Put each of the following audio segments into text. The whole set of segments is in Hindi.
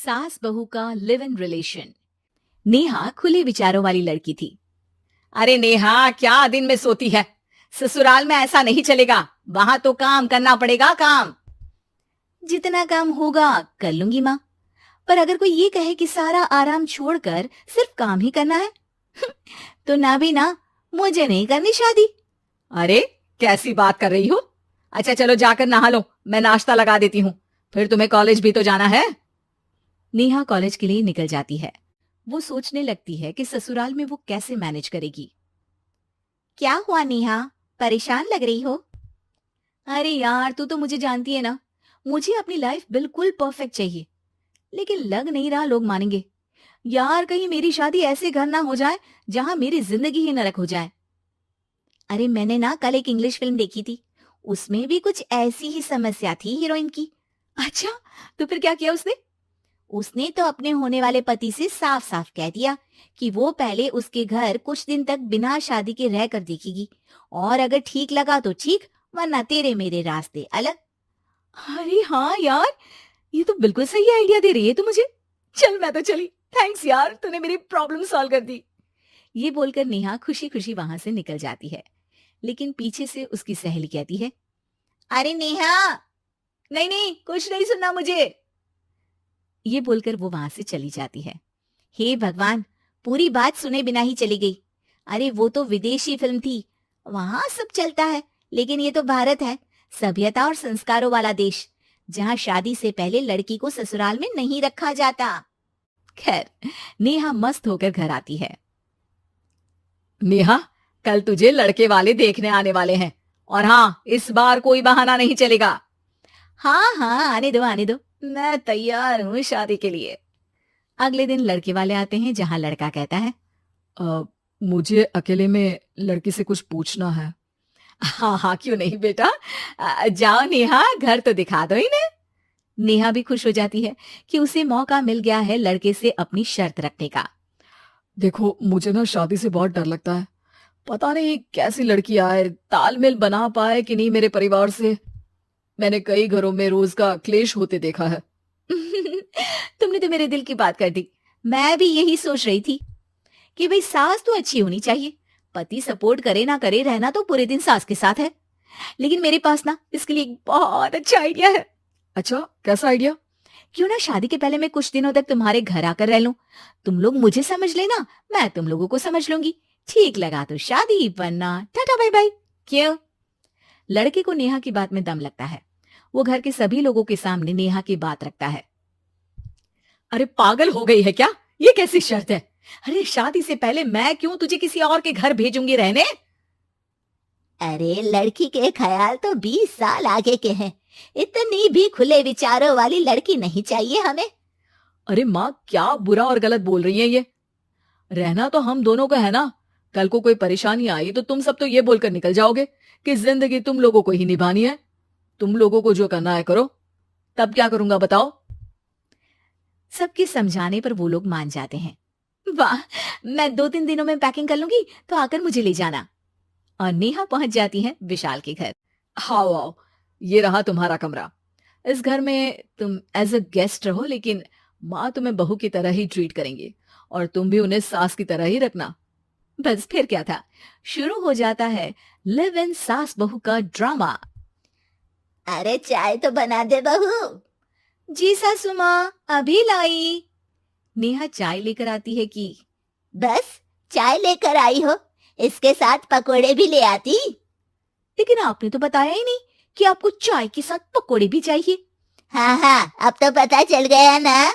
सास बहू का लिव इन रिलेशन। नेहा खुले विचारों वाली लड़की थी। अरे नेहा, क्या दिन में सोती है? ससुराल में ऐसा नहीं चलेगा, वहां तो काम करना पड़ेगा। काम जितना काम होगा कर लूंगी माँ, पर अगर कोई ये कहे कि सारा आराम छोड़कर सिर्फ काम ही करना है तो ना भी ना, मुझे नहीं करनी शादी। अरे कैसी बात कर रही हो? अच्छा चलो जाकर नहा लो, मैं नाश्ता लगा देती हूँ, फिर तुम्हें कॉलेज भी तो जाना है। नेहा कॉलेज के लिए निकल जाती है। वो सोचने लगती है कि ससुराल में वो कैसे मैनेज करेगी। क्या हुआ नेहा, परेशान लग रही हो? अरे यार, तू तो मुझे जानती है ना, मुझे अपनी लाइफ बिल्कुल परफेक्ट चाहिए, लेकिन लग नहीं रहा लोग मानेंगे। यार कहीं मेरी शादी ऐसे घर ना हो जाए जहां मेरी जिंदगी ही नरक हो जाए। अरे मैंने ना कल एक इंग्लिश फिल्म देखी थी, उसमें भी कुछ ऐसी ही समस्या थी हीरोइन की। अच्छा, तो फिर क्या किया उसने? उसने तो अपने होने वाले पति से साफ साफ कह दिया कि वो पहले उसके घर कुछ दिन तक बिना शादी के रह कर देखेगी, और अगर ठीक लगा तो ठीक, वरना तेरे मेरे रास्ते अलग। अरे हाँ यार, ये तो बिल्कुल सही आइडिया दे रही है तू मुझे। चल मैं तो चली, थैंक्स यार, तूने मेरी प्रॉब्लम सॉल्व कर दी। ये बोलकर नेहा खुशी खुशी वहां से निकल जाती है, लेकिन पीछे से उसकी सहेली कहती है, अरे नेहा, नहीं नहीं, कुछ नहीं सुनना मुझे। ये बोलकर वो वहां से चली जाती है। हे भगवान, पूरी बात सुने बिना ही चली गई। अरे वो तो विदेशी फिल्म थी, वहां सब चलता है, लेकिन ये तो भारत है, सभ्यता और संस्कारों वाला देश, जहां शादी से पहले लड़की को ससुराल में नहीं रखा जाता। खैर, नेहा मस्त होकर घर आती है। नेहा, कल तुझे लड़के वाले देखने आने वाले हैं, और हाँ, इस बार कोई बहाना नहीं चलेगा। हाँ हाँ, आने दो आने दो, मैं तैयार हूँ शादी के लिए। अगले दिन लड़के वाले आते हैं, जहां लड़का कहता है, मुझे अकेले में लड़की से कुछ पूछना है। हाँ हाँ, क्यों नहीं बेटा, जाओ नेहा, घर तो दिखा दो इन्हें। नेहा भी खुश हो जाती है कि उसे मौका मिल गया है लड़के से अपनी शर्त रखने का। देखो, मुझे ना शादी से बहुत डर लगता है। पता नहीं कैसी लड़की आए, तालमेल बना पाए कि नहीं मेरे परिवार से। मैंने कई घरों में रोज का क्लेश होते देखा है। तुमने तो मेरे दिल की बात कर दी। मैं भी यही सोच रही थी कि भाई सास तो अच्छी होनी चाहिए, पति सपोर्ट करे ना करे, रहना तो पूरे दिन सास के साथ है। लेकिन मेरे पास ना इसके लिए एक बहुत अच्छा आइडिया है। अच्छा, कैसा आइडिया? क्यों ना शादी के पहले मैं कुछ दिनों तक तुम्हारे घर आकर रह लूं, तुम लोग मुझे समझ लेना, मैं तुम लोगों को समझ लूंगी। ठीक लगा तो शादी, वरना टाटा बाय बाय। क्यों? लड़के को नेहा की बात में दम लगता है। वो घर के सभी लोगों के सामने नेहा की बात रखता है। अरे पागल हो गई है क्या? ये कैसी शर्त है? अरे शादी से पहले मैं क्यों तुझे किसी और के घर भेजूंगी रहने? अरे लड़की के ख्याल तो 20 साल आगे के हैं, इतनी भी खुले विचारों वाली लड़की नहीं चाहिए हमें। अरे माँ, क्या बुरा और गलत बोल रही है ये? रहना तो हम दोनों का है ना। कल को कोई परेशानी आई तो तुम सब तो ये बोलकर निकल जाओगे कि जिंदगी तुम लोगों को ही निभानी है। तुम लोगों को जो करना है करो, तब क्या करूंगा बताओ? सबके समझाने पर वो लोग मान जाते हैं। वाह, मैं 2-3 दिनों में पैकिंग कर लूंगी, तो आकर मुझे ले जाना। और नेहा पहुंच जाती है विशाल के घर। आओ आओ, ये रहा तुम्हारा कमरा। इस घर में तुम एज अ गेस्ट रहो, लेकिन माँ तुम्हें बहू की तरह ही ट्रीट करेंगे, और तुम भी उन्हें सास की तरह ही रखना। बस फिर क्या था, शुरू हो जाता है लिव इन सास बहू का ड्रामा। अरे चाय तो बना दे बहू। जी सासू माँ, अभी लाई। नेहा चाय लेकर आती है कि बस चाय लेकर आई हो, इसके साथ पकोड़े भी ले आती। लेकिन आपने तो बताया ही नहीं कि आपको चाय के साथ पकोड़े भी चाहिए। हाँ हाँ, अब तो पता चल गया ना।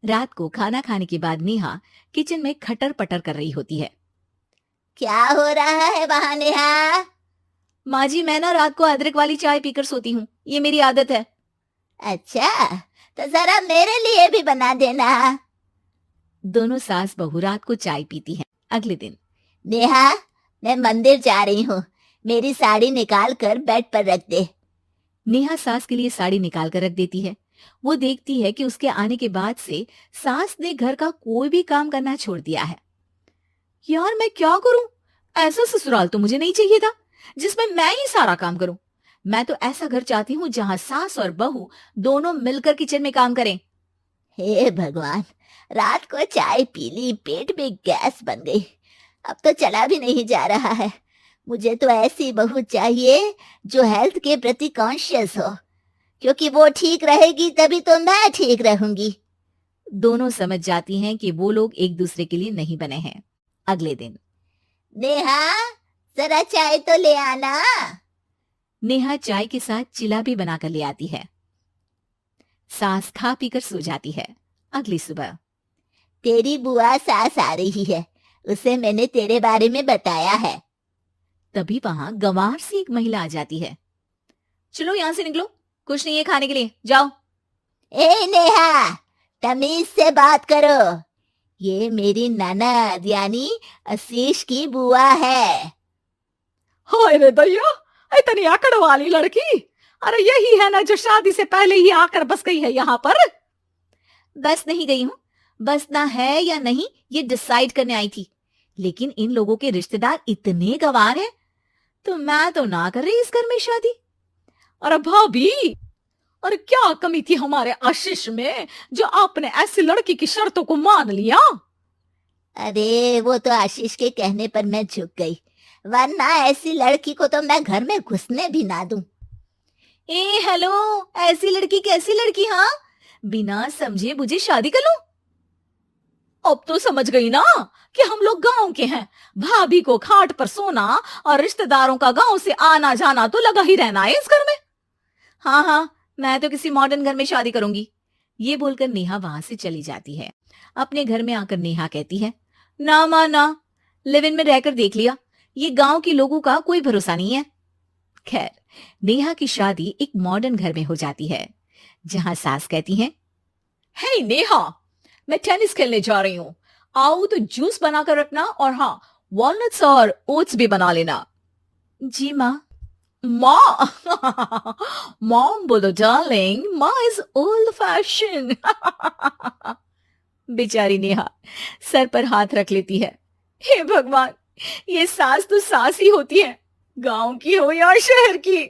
रात को खाना खाने के बाद नेहा किचन में खटर पटर कर रही होती है। क्या हो रहा है वहां नेहा? माँ जी, मैं ना रात को अदरक वाली चाय पीकर सोती हूँ, ये मेरी आदत है। अच्छा, तो जरा मेरे लिए भी बना देना। दोनों सास बहू रात को चाय पीती हैं। अगले दिन नेहा, मैं मंदिर जा रही हूँ, मेरी साड़ी निकाल कर बेड पर रख दे। नेहा सास के लिए साड़ी निकाल कर रख देती है। वो देखती है कि उसके आने के बाद से सास ने घर का कोई भी काम करना छोड़ दिया है। यार मैं क्या करूं? ऐसा ससुराल तो मुझे नहीं चाहिए था जिसमें मैं ही सारा काम करूं। मैं तो ऐसा घर चाहती हूँ जहां सास और बहू दोनों मिलकर किचन में काम करें। हे भगवान, रात को चाय पी ली, पेट में गैस बन गई, अब तो चला भी नहीं जा रहा है। मुझे तो ऐसी बहू चाहिए जो हेल्थ के प्रति कॉन्शियस हो, क्योंकि वो ठीक रहेगी तभी तो मैं ठीक रहूंगी। दोनों समझ जाती हैं कि वो लोग एक दूसरे के लिए नहीं बने हैं। अगले दिन नेहा, जरा चाय तो ले आना। नेहा चाय के साथ चिला भी बनाकर ले आती है। सास खा पीकर सो जाती है। अगली सुबह तेरी बुआ सास आ रही है, उसे मैंने तेरे बारे में बताया है। तभी वहां गंवार से एक महिला आ जाती है। चलो यहां से निकलो, कुछ नहीं है खाने के लिए, जाओ। ए नेहा, तमीज से बात करो, ये मेरी ननद यानी आशीष की बुआ है। हाय रे दैया, इतनी अकड़ वाली लड़की! अरे यही है ना जो शादी से पहले ही आकर बस गई है यहाँ पर। बस नहीं गई हूं, बसना है या नहीं ये डिसाइड करने आई थी, लेकिन इन लोगों के रिश्तेदार इतने गंवार हैं तो मैं तो ना कर रही इस घर में शादी। अरे भाभी, अरे क्या कमी थी हमारे आशीष में जो आपने ऐसी लड़की की शर्तों को मान लिया? अरे वो तो आशीष के कहने पर मैं झुक गई, वरना ऐसी लड़की को तो मैं घर में घुसने भी ना दूं। ए हेलो, ऐसी लड़की कैसी लड़की? हाँ, बिना समझे बुझे शादी कर लूं? अब तो समझ गई ना कि हम लोग गांव के हैं। भाभी को खाट पर सोना और रिश्तेदारों का गांव से आना जाना तो लगा ही रहना है इस घर में। हाँ हाँ, मैं तो किसी मॉडर्न घर में शादी करूंगी। ये बोलकर नेहा वहां से चली जाती है। अपने घर में आकर नेहा कहती है, ना माँ ना, लिव इन में रहकर देख लिया, ये गांव के लोगों का कोई भरोसा नहीं है। खैर, नेहा की शादी एक मॉडर्न घर में हो जाती है, जहां सास कहती है, हे नेहा, मैं टेनिस खेलने जा रही हूँ, आओ तो जूस बनाकर रखना, और हाँ, वॉलनट्स और ओट्स भी बना लेना। जी माँ। माँ मॉम बोलो डार्लिंग, माँ इज ओल्ड फैशन। बेचारी नेहा सर पर हाथ रख लेती है। हे भगवान, ये सास तो सास ही होती है, गांव की हो या शहर की।